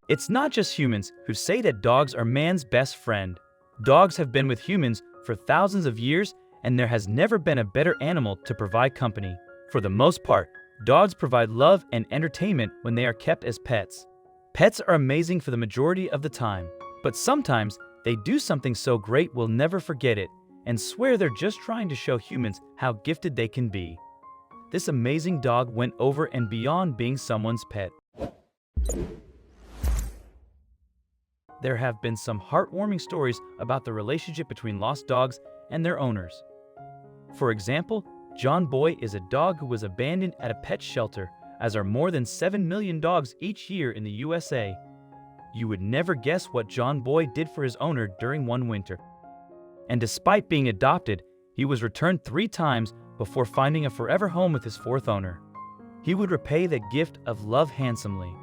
It's not just humans who say that dogs are man's best friend. Dogs have been with humans for thousands of years, and there has never been a better animal to provide company. For the most part, dogs provide love and entertainment when they are kept as pets. Pets are amazing for the majority of the time, but sometimes they do something so great we'll never forget it and swear they're just trying to show humans how gifted they can be. This amazing dog went over and beyond being someone's pet. There have been some heartwarming stories about the relationship between lost dogs and their owners. For example, John Boye is a dog who was abandoned at a pet shelter, as are more than 7 million dogs each year in the USA. You would never guess what John Boye did for his owner during one winter. And despite being adopted, he was returned 3 times before finding a forever home with his 4th owner. He would repay that gift of love handsomely.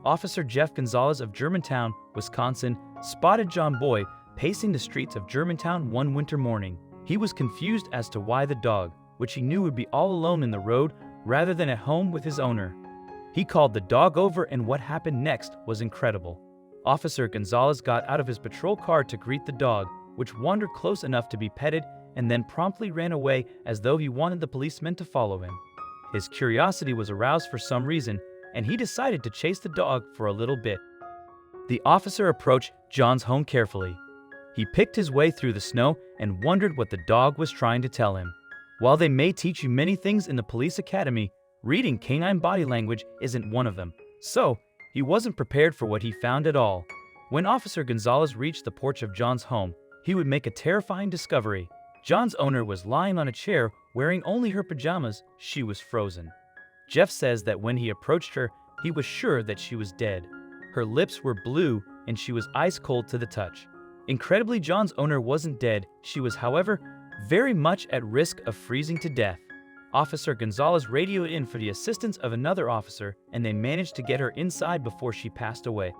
Officer Jeff Gonzalez of Germantown, Wisconsin, spotted John Boye pacing the streets of Germantown one winter morning. He was confused as to why the dog, which he knew would be all alone in the road rather than at home with his owner. He called the dog over, and what happened next was incredible. Officer Gonzalez got out of his patrol car to greet the dog, which wandered close enough to be petted and then promptly ran away as though he wanted the policemen to follow him. His curiosity was aroused for some reason, and he decided to chase the dog for a little bit. The officer approached John's home carefully. He picked his way through the snow and wondered what the dog was trying to tell him. While they may teach you many things in the police academy, reading canine body language isn't one of them. So, he wasn't prepared for what he found at all. When Officer Gonzalez reached the porch of John's home, he would make a terrifying discovery. John's owner was lying on a chair wearing only her pajamas. She was frozen. Jeff says that when he approached her, he was sure that she was dead. Her lips were blue and she was ice cold to the touch. Incredibly, John's owner wasn't dead. She was, however, very much at risk of freezing to death. Officer Gonzalez radioed in for the assistance of another officer, and they managed to get her inside before she passed away.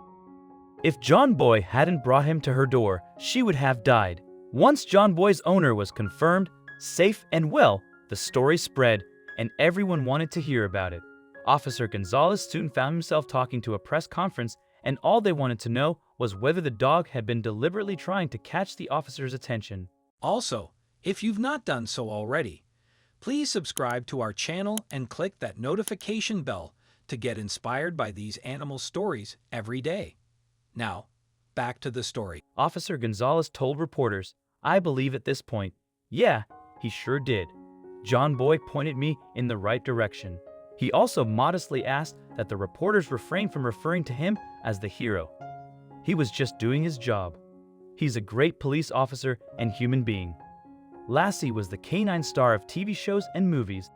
If John Boye hadn't brought him to her door, she would have died. Once John Boye's owner was confirmed, safe and well, the story spread, and everyone wanted to hear about it. Officer Gonzalez soon found himself talking to a press conference, and all they wanted to know was whether the dog had been deliberately trying to catch the officer's attention. Also, if you've not done so already, please subscribe to our channel and click that notification bell to get inspired by these animal stories every day. Now, back to the story. Officer Gonzalez told reporters, "I believe at this point, yeah, he sure did. John Boye pointed me in the right direction." He also modestly asked that the reporters refrain from referring to him as the hero. He was just doing his job. He's a great police officer and human being. Lassie was the canine star of TV shows and movies.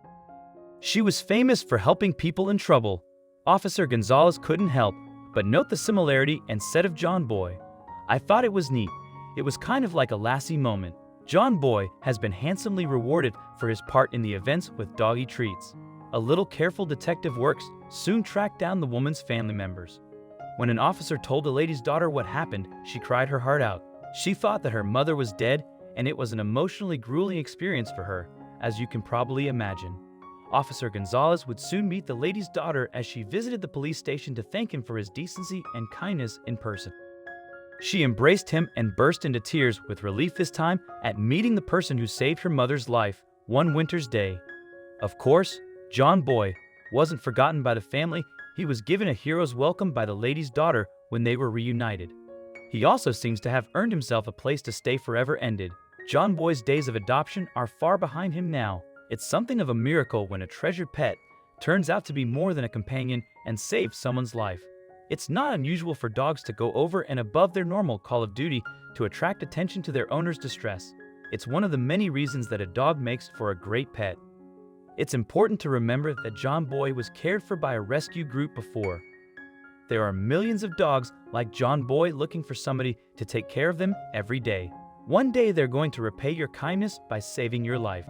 She was famous for helping people in trouble. Officer Gonzalez couldn't help but note the similarity and said of John Boye, "I thought it was neat. It was kind of like a Lassie moment." John Boye has been handsomely rewarded for his part in the events with doggy treats. A little careful detective work soon tracked down the woman's family members. When an officer told the lady's daughter what happened, she cried her heart out. She thought that her mother was dead, and it was an emotionally grueling experience for her, as you can probably imagine. Officer Gonzalez would soon meet the lady's daughter as she visited the police station to thank him for his decency and kindness in person. She embraced him and burst into tears with relief this time at meeting the person who saved her mother's life one winter's day. Of course, John Boye wasn't forgotten by the family. He was given a hero's welcome by the lady's daughter when they were reunited. He also seems to have earned himself a place to stay forever ended. John Boye's days of adoption are far behind him now. It's something of a miracle when a treasured pet turns out to be more than a companion and saves someone's life. It's not unusual for dogs to go over and above their normal call of duty to attract attention to their owner's distress. It's one of the many reasons that a dog makes for a great pet. It's important to remember that John Boye was cared for by a rescue group before. There are millions of dogs like John Boye looking for somebody to take care of them every day. One day they're going to repay your kindness by saving your life.